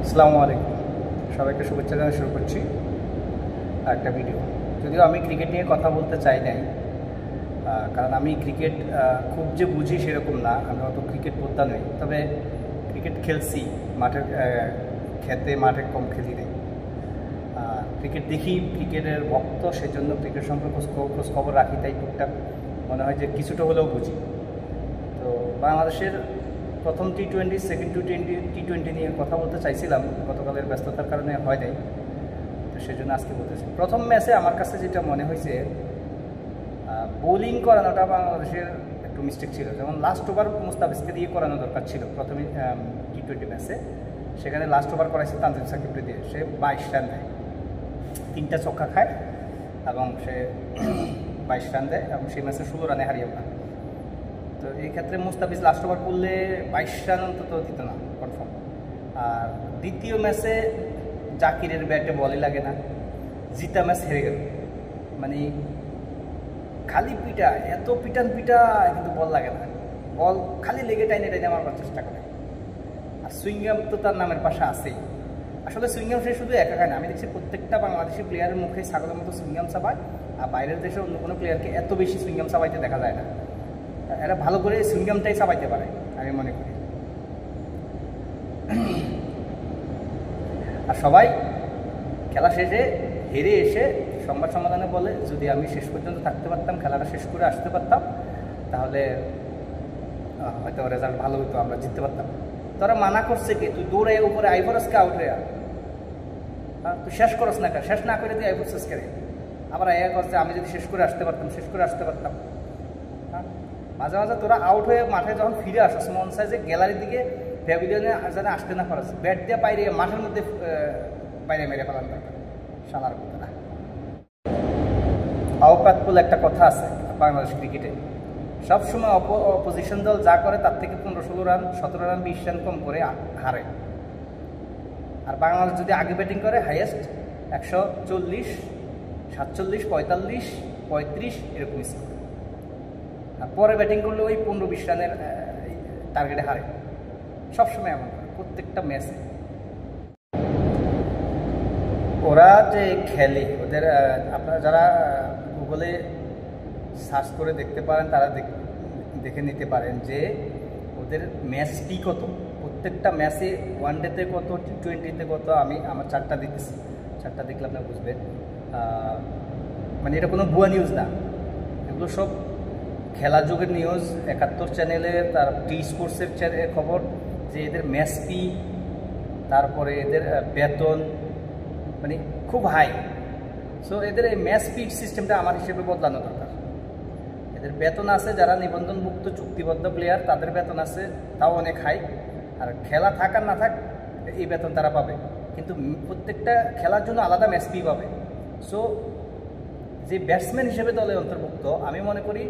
আসসালামু আলাইকুম, সবাইকে শুভেচ্ছা জানিয়ে শুরু করছি একটা ভিডিও। যদিও আমি ক্রিকেট নিয়ে কথা বলতে চাই নাই, কারণ আমি ক্রিকেট খুব যে বুঝি সেরকম না, আমি অত ক্রিকেট বোদ্ধা নই। তবে ক্রিকেট খেলছি, মাঠের খেতে মাঠে কম খেলি নেই। ক্রিকেট দেখি, ক্রিকেটের ভক্ত, সেজন্য ক্রিকেট সম্পর্কে খোঁজ খবর রাখি, তাই টুকটাক মনে হয় যে কিছুটা হলেও বুঝি। তো বাংলাদেশের প্রথম টি-20, সেকেন্ড টি-20 নিয়ে কথা বলতে চাইছিলাম, গতকালের ব্যস্ততার কারণে হয় নাই, তো সেজন্য আজকে বলতেছি। প্রথম ম্যাচে আমার কাছে যেটা মনে হয়েছে, বোলিং করানোটা বাংলাদেশের একটু মিস্টেক ছিল। যেমন লাস্ট ওভার মুস্তাফিজকে দিয়ে করানো দরকার ছিল প্রথমে টি-20 ম্যাচে, সেখানে লাস্ট ওভার করাইছে তানজিম সাকিবকে দিয়ে, সে 22 রান দেয়, 3টা ছক্কা খায় এবং সে 22 রান দেয় এবং সেই ম্যাচে 16 রানে হারিয়ে ওঠা। তো এই ক্ষেত্রে মুস্তাফিজ লাস্ট ওভার করলে 22 রান অন্তত দিত না কনফার্ম। আর দ্বিতীয় ম্যাচে জাকিরের ব্যাটে বলই লাগে না, জিতা ম্যাচ হেরে গেল। মানে খালি পিটা, এত পিটা কিন্তু বল লাগে না, বল খালি লেগে টাইনে মারবার চেষ্টা করে। আর সুইংগাম তো তার নামের পাশে আছেই। আসলে সুইংগাম সে শুধু একা খায় না, আমি দেখছি প্রত্যেকটা বাংলাদেশি প্লেয়ারের মুখে ছাগলের মতো সুইংগাম চাবায়, আর বাইরের দেশে অন্য কোনো প্লেয়ারকে এত বেশি সুইংগাম চাবাইতে দেখা যায় না। এরা ভালো করে সুইংগামটাই চাবাইতে পারে আমি মনে করি। আর সবাই খেলা শেষে হেরে এসে সংবাদ সম্মেলনে বলে, যদি আমি শেষ পর্যন্ত থাকতে পারতাম, খেলাটা শেষ করে আসতে পারতাম, তাহলে হয়তো রেজাল্ট ভালো হতো, আমরা জিততে পারতাম। তোরা মানা করছে কি, তুই দৌড়ে উপরে আইভরসকে আউট হয়ে তুই শেষ করস না, শেষ না করে তুই আইভরসেস করে আবার করছে আমি যদি শেষ করে আসতে পারতাম। হ্যাঁ, মাঝে মাঝে তোরা আউট হয়ে মাঠে যখন ফিরে আসস, মন চায় যে গ্যালারির দিকে প্যাভিলিয়নে যেন আসতে না পারস, ব্যাট দিয়ে বাইরে মাঠের মধ্যে বাইরে মেরে ফেলার দরকার। সালার কথা না, আওকাত বলে একটা কথা আছে বাংলাদেশ ক্রিকেটে, সবসময় অপোজিশন দল যা করে তার থেকে 15-16 রান, 17 রান, 20 রান কম করে হারে। আর বাংলাদেশ যদি আগে ব্যাটিং করে হাইয়েস্ট 140, 47, 45, 35 এরকম স্কোর। আর পরে ব্যাটিং করলে ওই 15-20 রানের টার্গেটে হারে, সবসময় এমন করে প্রত্যেকটা ম্যাচে। ওরা যে খেলে, ওদের আপনারা যারা গুগলে সার্চ করে দেখতে পারেন, তারা দেখে নিতে পারেন যে ওদের ম্যাচ টি কত, প্রত্যেকটা ম্যাচে, ওয়ানডেতে কত, টি-20তে কত। আমি আমার চারটা দেখতেছি, চারটা দেখলে আপনারা বুঝবেন। মানে এটা কোনো ভুয়া নিউজ না, এগুলো সব খেলা যুগের নিউজ। 71 চ্যানেলে, তার টি স্পোর্টসের খবর, যে এদের ম্যাচ ফি, তারপরে এদের বেতন মানে খুব হাই। সো এদের এই ম্যাচ ফি সিস্টেমটা আমার হিসেবে বদলানো দরকার। এদের বেতন আছে, যারা নিবন্ধনভুক্ত চুক্তিবদ্ধ প্লেয়ার তাদের বেতন আছে, তাও অনেক হাই। আর খেলা থাক আর না থাক এই বেতন তারা পাবে, কিন্তু প্রত্যেকটা খেলার জন্য আলাদা ম্যাচ ফি পাবে। সো যে ব্যাটসম্যান হিসেবে দলে অন্তর্ভুক্ত, আমি মনে করি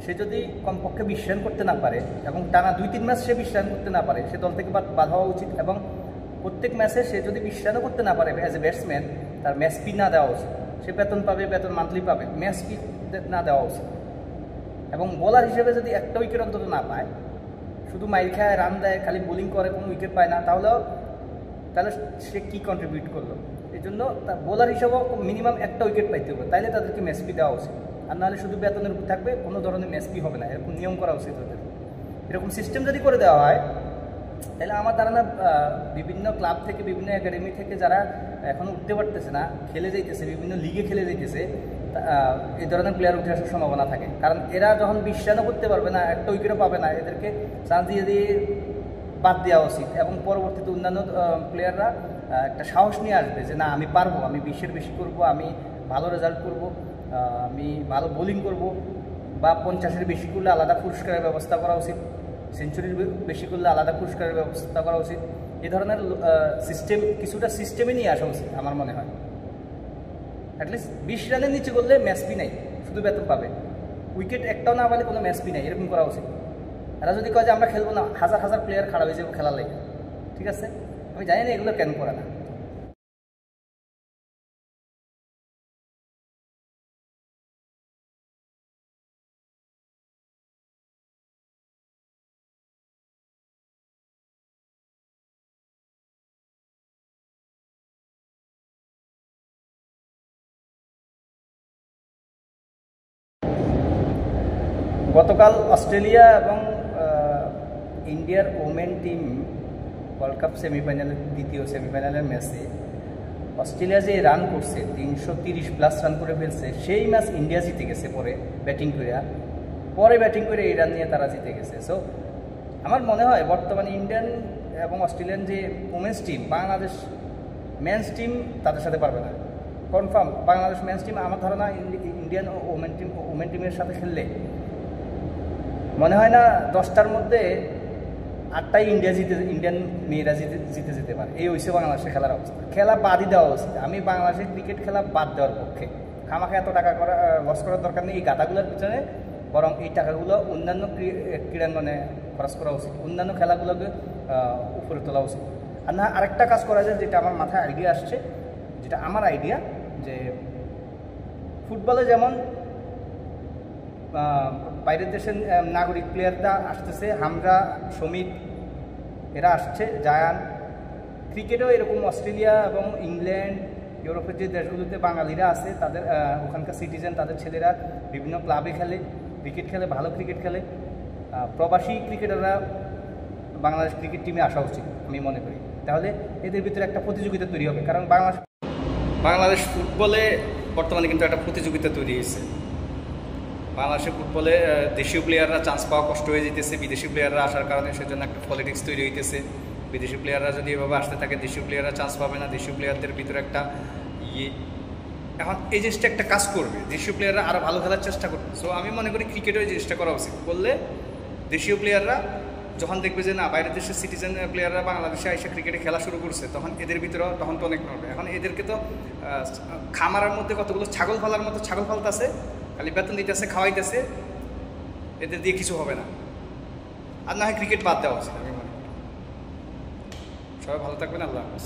সে যদি কমপক্ষে 20 রান করতে না পারে এবং টানা 2-3 ম্যাচ সে 20 রান করতে না পারে, সে দল থেকে বাদ হওয়া উচিত। এবং প্রত্যেক ম্যাচে সে যদি 20 রানও করতে না পারে অ্যাজ এ ব্যাটসম্যান, তার ম্যাচ ফি না দেওয়া উচিত। সে বেতন পাবে, বেতন মান্থলি পাবে, ম্যাচ ফি না দেওয়া উচিত। এবং বোলার হিসেবে যদি একটা উইকেট অন্তত না পায়, শুধু মাইর খায়, রান দেয়, খালি বোলিং করে, কোনো উইকেট পায় না, তাহলে সে কী কন্ট্রিবিউট করলো? এই জন্য তার বোলার হিসেবেও মিনিমাম একটা উইকেট পাইতে হবে, তাইলে তাদেরকে ম্যাচ ফি দেওয়া উচিত। আর নাহলে শুধু বেতনের উপর থাকবে, কোনো ধরনের ম্যাচ ফি হবে না, এরকম নিয়ম করা উচিত ওদের। এরকম সিস্টেম যদি করে দেওয়া হয়, তাহলে আমার ধারণা বিভিন্ন ক্লাব থেকে, বিভিন্ন একাডেমি থেকে যারা এখনও উঠতে পারতেছে না, খেলে যাইতেছে, বিভিন্ন লিগে খেলে যাইতেছে, এই ধরনের প্লেয়ার উঠে আসার সম্ভাবনা থাকে। কারণ এরা যখন 20 রানও করতে পারবে না, একটা উইকেটও পাবে না, এদেরকে চান্স দিয়ে বাদ দেওয়া উচিত। এবং পরবর্তীতে অন্যান্য প্লেয়াররা একটা সাহস নিয়ে আসবে যে না, আমি পারবো, আমি 20-এর বেশি করব, আমি ভালো রেজাল্ট করব, আমি ভালো বোলিং করব। বা 50-এর বেশি করলে আলাদা পুরস্কারের ব্যবস্থা করা উচিত, সেঞ্চুরির বেশি করলে আলাদা পুরস্কারের ব্যবস্থা করা উচিত। এই ধরনের সিস্টেম, কিছুটা সিস্টেমে নিয়ে আসা উচিত আমার মনে হয়। অ্যাটলিস্ট 20 রানের নিচে করলে ম্যাচ ফি নেই, শুধু বেতন পাবে, উইকেট একটাও না পালে কোনো ম্যাচ ফি নেই, এরকম করা উচিত। এরা যদি কয় যে আমরা খেলবো না, হাজার হাজার প্লেয়ার খারাপ হয়ে যাবে খেলার লাগে, ঠিক আছে? আমি জানি না এগুলো কেন করে না। গতকাল অস্ট্রেলিয়া এবং ইন্ডিয়ার ওমেন টিম ওয়ার্ল্ড কাপ সেমিফাইনালের দ্বিতীয় সেমিফাইনালের ম্যাচে অস্ট্রেলিয়া যে রান করছে 330+ রান করে ফেলছে, সেই ম্যাচ ইন্ডিয়া জিতে গেছে পরে ব্যাটিং করে এই রান নিয়ে তারা জিতে গেছে। সো আমার মনে হয় বর্তমানে ইন্ডিয়ান এবং অস্ট্রেলিয়ান যে women's team, Bangladesh men's team তাদের সাথে পারবে না কনফার্ম। বাংলাদেশ মেন্স টিম আমার ধারণা ইন্ডিয়ান ওমেন টিমের সাথে খেললে মনে হয় না 10টার মধ্যে 8টাই ইন্ডিয়ান মেয়েরা জিতে যেতে পারে। এই হয়েছে বাংলাদেশের খেলার অবস্থা। খেলা বাদই দেওয়া উচিত। আমি বাংলাদেশের ক্রিকেট খেলা বাদ দেওয়ার পক্ষে। খামাখা এত টাকা লস করার দরকার নেই এই গাদাগুলোর পিছনে, বরং এই টাকাগুলো অন্যান্য ক্রীড়াঙ্গনে খরচ করা উচিত, অন্যান্য খেলাগুলোকে উপরে তোলা উচিত। আর না, আরেকটা কাজ করা যায়, যেটা আমার মাথায় আইডিয়া আসছে, যেটা আমার আইডিয়া, যে ফুটবলে যেমন বাইরের দেশের নাগরিক প্লেয়াররা আসতেছে, হামরা, সমীর এরা আসছে, জায়ান, ক্রিকেটেও এরকম অস্ট্রেলিয়া এবং ইংল্যান্ড, ইউরোপের যে দেশগুলোতে বাঙালিরা আছে তাদের ওখানকার সিটিজেন, তাদের ছেলেরা বিভিন্ন ক্লাবে খেলে, ক্রিকেট খেলে, ভালো ক্রিকেট খেলে। প্রবাসী ক্রিকেটাররা বাংলাদেশ ক্রিকেট টিমে আসা উচিত আমি মনে করি। তাহলে এদের ভিতরে একটা প্রতিযোগিতা তৈরি হবে, কারণ বাংলাদেশ ফুটবলে বর্তমানে কিন্তু একটা প্রতিযোগিতা তৈরি হয়েছে। বাংলাদেশের ফুটবলে দেশীয় প্লেয়াররা চান্স পাওয়া কষ্ট হয়ে যেতেছে, বিদেশি প্লেয়াররা আসার কারণে সেজন্য একটা পলিটিক্স তৈরি হইতেছে। বিদেশি প্লেয়াররা যদি এভাবে আসতে থাকে, দেশীয় প্লেয়াররা চান্স পাবে না, দেশীয় প্লেয়ারদের ভিতরে একটা এখন এই জিনিসটা একটা কাজ করবে, দেশীয় প্লেয়াররা আরও ভালো খেলার চেষ্টা করবে। সো আমি মনে করি ক্রিকেটেও এই জিনিসটা করা উচিত। করলে দেশীয় প্লেয়াররা যখন দেখবে যে না, বাইরের দেশের সিটিজেন প্লেয়াররা বাংলাদেশে এসে ক্রিকেটে খেলা শুরু করছে, তখন এদের ভিতরেও তখন তো অনেক নড়বে। এখন এদেরকে তো খামারের মধ্যে কতগুলো ছাগল ফালার মতো ছাগল ফালতেছে, খালি বেতন দিতেছে, খাওয়াইতেছে, এদের দিয়ে কিছু হবে না। আর না হয় ক্রিকেট বাদ দেওয়া উচিত আমি মনে করি। সবাই ভালো থাকবেন, আল্লাহ হাফেজ।